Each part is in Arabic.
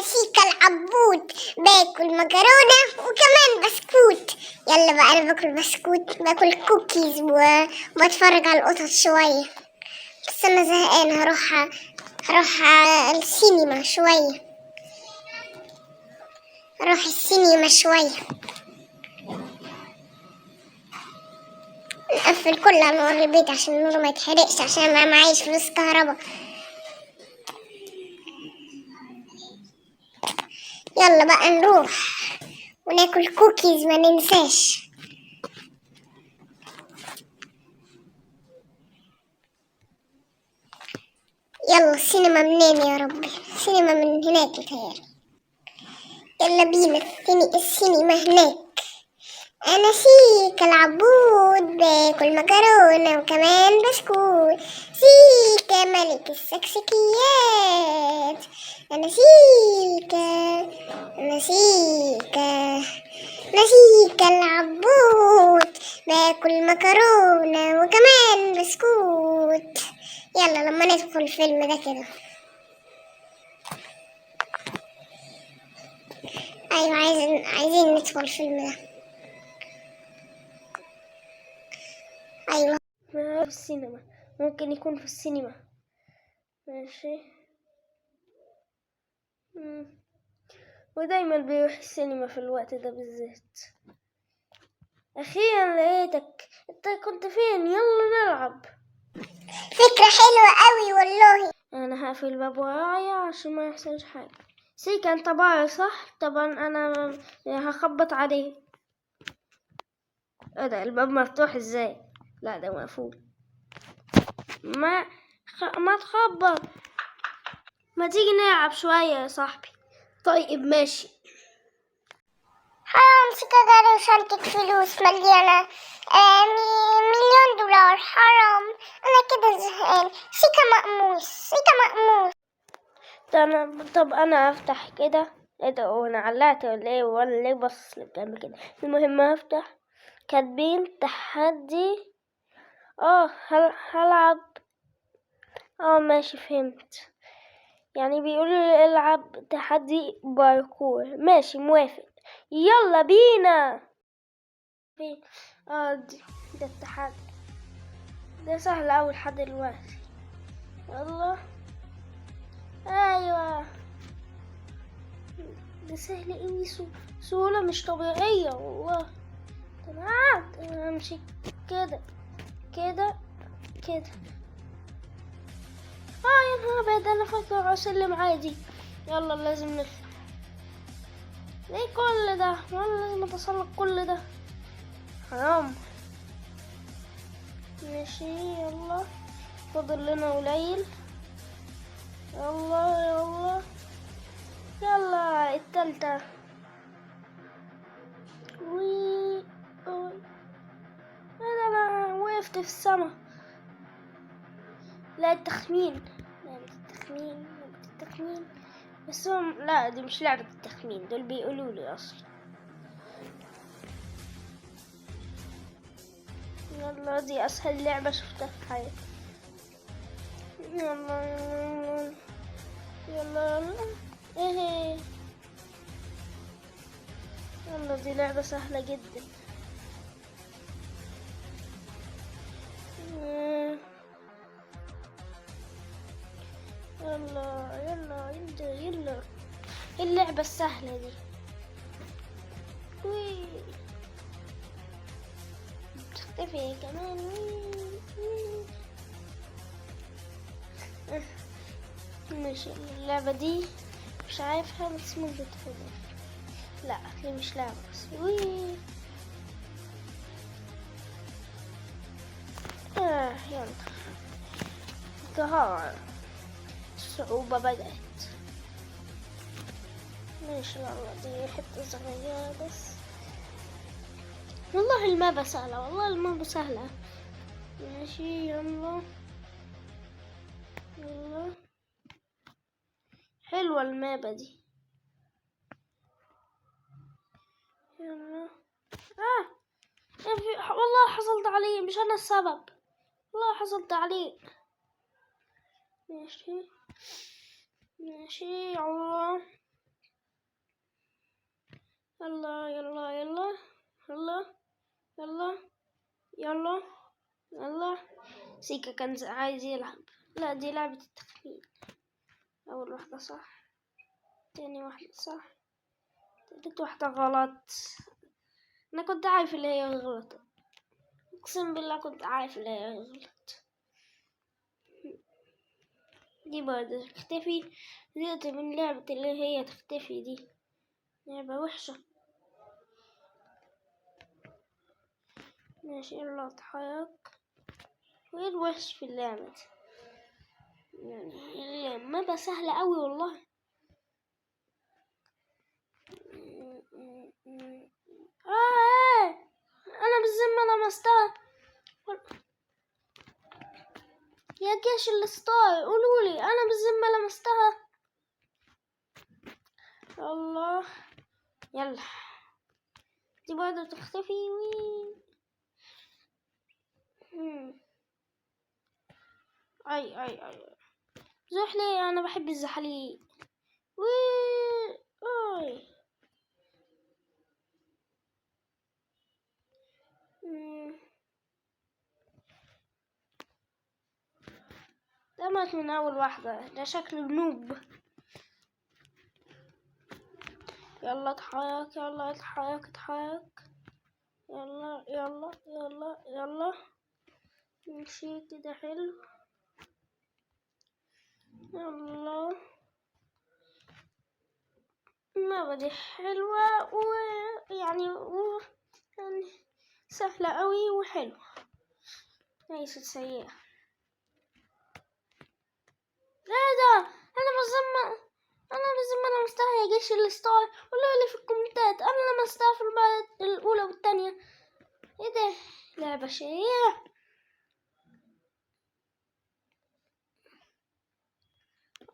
سيكا العبود باكل مكرونة وكمان بسكوت. يلا بقى أنا باكل بسكوت، باكل كوكيز وبتفرج على القطط شوية. بس أنا زهقانة، هروح السينما شوية، هروح السينما شوية. نقفل كل أنوار البيت عشان النور ما يتحرقش، عشان ما معيش فلوس كهربا. يلا بقى نروح وناكل كوكيز ما ننساش. يلا السينما منين يا ربي؟ السينما من هناك بتهيألي. يلا بينا السينما هناك. أنا سيكا العبود باكل مكرونة وكمان بسكوت. سيكا ملك السكسكيات. أنا سيكا، أنا سيكا، أنا سيكا العبود باكل مكرونة وكمان بسكوت. يلا لما ندخل الفيلم ده كده. أيوة عايزين ندخل الفيلم ده. أيوة في السينما، ممكن يكون في السينما. ماشي. ودايما بيروح السينما في الوقت ده بالذات. أخيرا لقيتك، انت كنت فين؟ يلا نلعب. فكرة حلوة قوي والله. أنا هقفل الباب ورايا عشان ما يحصلش حاجة. سيكا انت بره صح؟ طبعا أنا هخبط عليه. ايه ده؟ الباب مفتوح ازاي؟ لا ده مقفول. ما تخبط. ما تيجي نلعب شوية يا صاحبي؟ طيب ماشي. حرام سيكا جاري وشنطة فلوس مليانة مليون دولار. حرام، أنا كده زهقان. سيكا مقموس، سيكا مقموس. طب أنا أفتح كده. ايه ده؟ وانا علقت ولا ايه؟ ولا ليه بص للجنب كده؟ المهم أفتح. كاتبين تحدي. هلعب. ماشي فهمت. يعني بيقولوا العب تحدي باركور. ماشي موافق. يلا بينا. ده التحدي ده سهل اوي لحد دلوقتي. يلا. ايوه ده سهل اوي، سهولة مش طبيعية والله. تمام امشي كده كده كده. يا نهار ابيض، انا فاكر اسلم عادي. يلا لازم نطلع. ليه كل ده؟ والله لازم اتسلق كل ده. حرام. ماشي يلا، فاضل لنا قليل. يلا يلا يلا التالتة. انا وقفت في السما. لا التخمين، التخمين بس لا دي مش لعبة التخمين، دول بيقولوا لي اصلا. يلا دي اسهل لعبة شفتها في حياتي. يلا يلا يلا يلا. ايه يلا دي لعبة سهلة جدا. يلا يلا يلا اللعبة السهلة دي. بتختفي كمان. ماشي اللعبة دي مش عارفها بس ممكن تفضل. لا دي مش لعبة بس. يلا كهار. الصعوبة بدأت. ماشي يلا دي حتة صغيرة بس. والله المابة سهلة، والله المابة سهلة. ماشي يلا يلا. حلوة المابة دي. يلا. والله حصلت عليه، مش أنا السبب. والله حصلت عليه. ماشي ماشي يلا يلا يلا يلا يلا يلا يلا يلا. سيكا كان عايز يلعب. لا دي لعبة التخمين. أول واحدة صح، تاني واحدة صح، تالت واحدة غلط. أنا كنت عارف اللي هي غلط، أقسم بالله كنت عارف اللي هي غلط. دي برضه تختفي. زهقت من لعبة اللي هي تختفي دي، لعبة وحشة. ماشي يلا اتحرك. وايه الوحش في اللعبة دي؟ يعني اللعبة سهلة أوي والله. أنا بالذمة لمستها. يا جيش الستار قولولي أنا بالذمة لمستها. الله يلا. دي برضه تختفي. أي زحلي، أنا بحب الزحليق. أي ده مات من أول واحدة، ده شكله نوب. يلا اتحرك يلا اتحرك اتحرك. يلا يلا يلا يلا. نمشي كده حلو. يلا. اللعبة دي حلوة ويعني يعني سهلة قوي وحلوة، ليست سيئة. لا ده أنا بزم لمستها يا جيش الستار. قولولي في الكومنتات أنا لمستها في المرة الأولى والتانية. ايه ده؟ لعبة شيقة.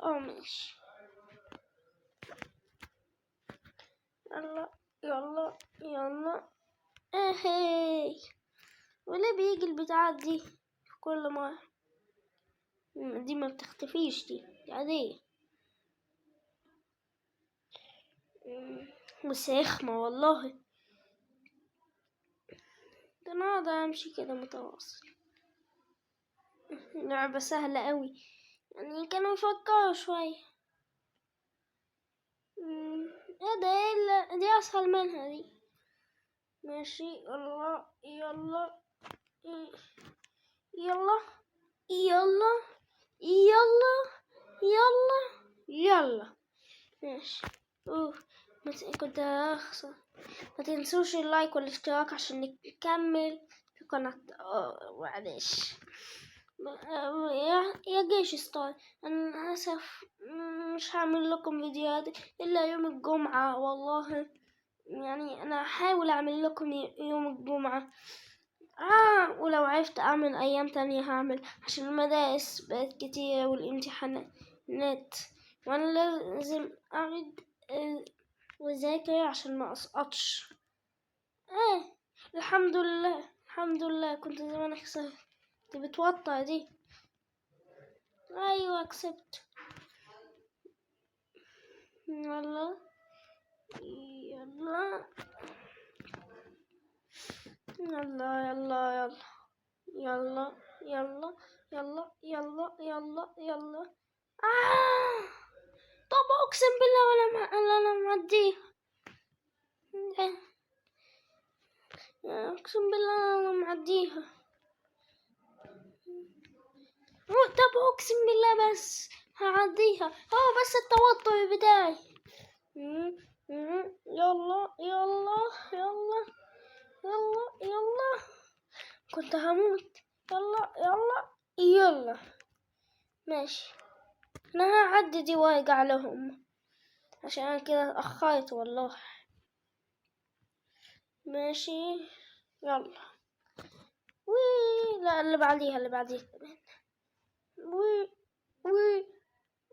ماشي. يلا يلا يلا. اهي. وليه بيجي البتاعات دي في كل مرة؟ دي ما بتختفيش، دي عادية. بس رخمة والله. ده انا اقعد امشي كده متواصل. لعبة سهلة قوي، يعني كانوا يفكروا شوية. ايه ده؟ دي اسهل منها دي. ماشي يلا يلا يلا يلا يلا يلا يلا. ماشي. كنت اخسر. ما تنسوش اللايك والاشتراك عشان نكمل في قناة. معلش. يا جيش ستار، انا اسف مش هعمل لكم فيديوهات الا يوم الجمعة والله. يعني انا هحاول اعمل لكم يوم الجمعة. ولو عرفت اعمل ايام تانية هعمل، عشان المدارس بقت كتير والامتحانات، وانا لازم اعد وذاكر عشان ما اسقطش. الحمد لله الحمد لله. كنت زمان خسرت. دي بتوتر دي. ايوه كسبت. يلا يلا يلا يلا يلا يلا يلا يلا يلا يلا. طب اقسم بالله انا معديه. اقسم بالله انا معديها. طب اقسم بالله بس هعديها. بس التوتر بتاعي. يلا يلا يلا يلا يلا. كنت هموت. يلا يلا يلا. ماشي. انا هعدي دي واقع لهم عشان انا كده اتأخرت والله. ماشي يلا. لا اللي بعديها كمان.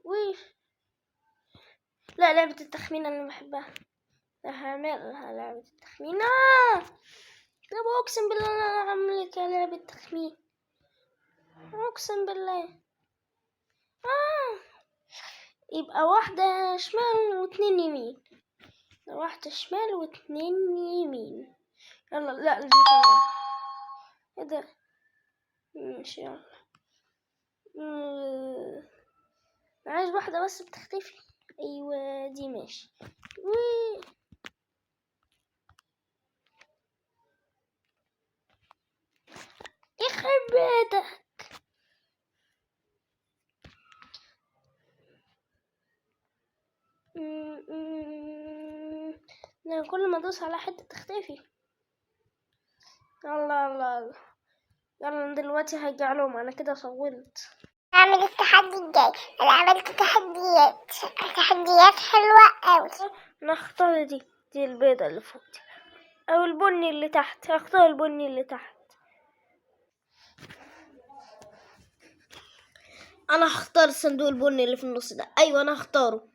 وي. لا لعبة التخمين انا بحبها. هعملها لعبة التخمين. طب اقسم بالله انا هعمل لك لعبة تخمين. اقسم بالله. يبقى واحدة شمال واتنين يمين. واحدة شمال واتنين يمين. يلا لا دي كمان. ايه ده؟ ماشي يلا. أنا عايز واحدة بس بتختفي. ايوه دي ماشي. يخرب بيتك. أنا كل ما ادوس على حتة تختفي. يلا يلا يلا. يلا أنا دلوقتي هرجع لهم، انا كده صولت. اعمل التحدي الجاي. انا عملت تحديات حلوة اوي. انا اختار دي البيضة اللي فوق دي، او البني اللي تحت. هختار البني اللي تحت. انا هختار الصندوق البني اللي في النص ده. ايوه انا هختاره.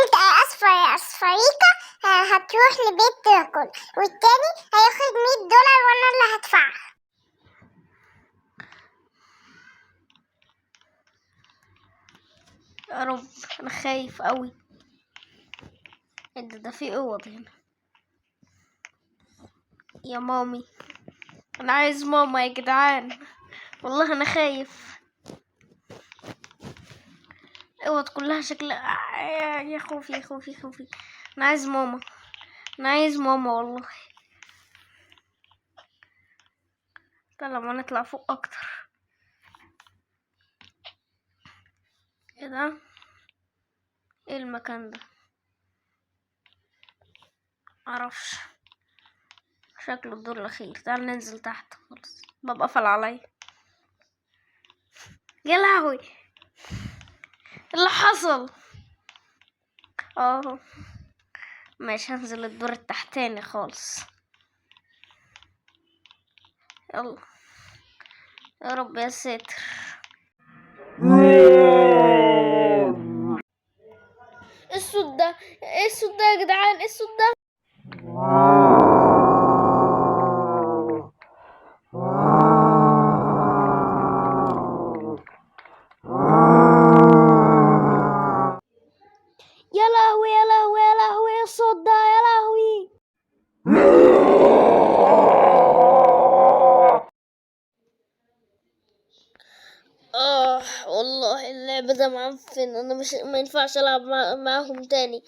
انت يا اصفر يا اصفريكة هتروح لبيت تاكل، والتاني هياخد $100 وانا اللي هدفعها. يا رب انا خايف قوي. ده في اوض هنا. يا مامي، انا عايز ماما يا جدعان، والله انا خايف. اوض كلها شكلها يا خوفي يا خوفي يا خوفي. انا عايز ماما، انا عايز ماما والله. يلا ما نطلع فوق اكتر. ايه ده؟ ايه المكان ده؟ معرفش، شكله الدور الاخير. تعال ننزل تحت خالص. باب قفل عليا. يا لهوي اللي حصل. اه ماشي، هنزل الدور التحتاني خالص. يلا يا رب يا ساتر. ايه الصوت ده؟ ايه الصوت ده يا جدعان؟ ايه الصوت ده؟ يا لهوي يا لهوي يا لهوي، ايه الصوت ده يا لهوي؟ والله اللعبة ده معفن. انا مش ما ينفعش العب معاهم تاني،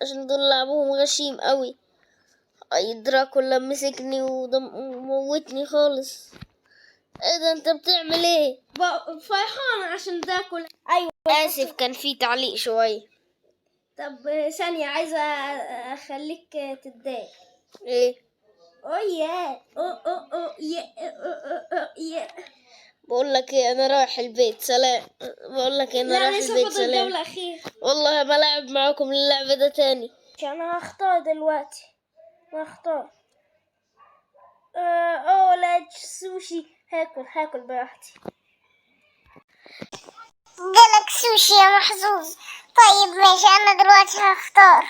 عشان دول لعبهم غشيم قوي. اي دراكولا مسكني وموتني خالص. ايه ده؟ انت بتعمل ايه؟ فرحان عشان دراكولا. ايوه اسف، كان في تعليق شوية. طب ثانية، عايزة اخليك تتضايق. ايه؟ اوه يا اوه يا. بقول لك ايه، انا رايح البيت. سلام. بقول لك انا رايح البيت. سلام. الجولة أخير. والله ما لعب معاكم اللعبة ده تاني. انا هختار دلوقتي. هختار لا سوشي. هاكل براحتي. جالك سوشي يا محظوظ. طيب ماشي، انا دلوقتي هختار.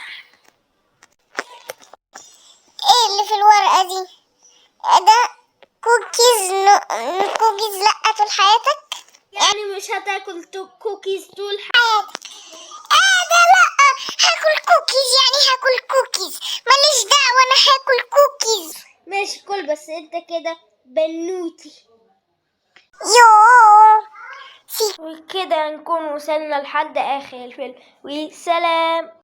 ايه اللي في الورقة دي؟ ده كوكيز. كوكيز لأ طول حياتك. يعني مش هتاكل كوكيز طول حياتك؟ ده لأ، هاكل كوكيز يعني هاكل كوكيز، ماليش دعوة، انا هاكل كوكيز. ماشي كل، بس انت كده بنوتي. يوه. وكده نكون وصلنا لحد آخر الفيلم، وسلام.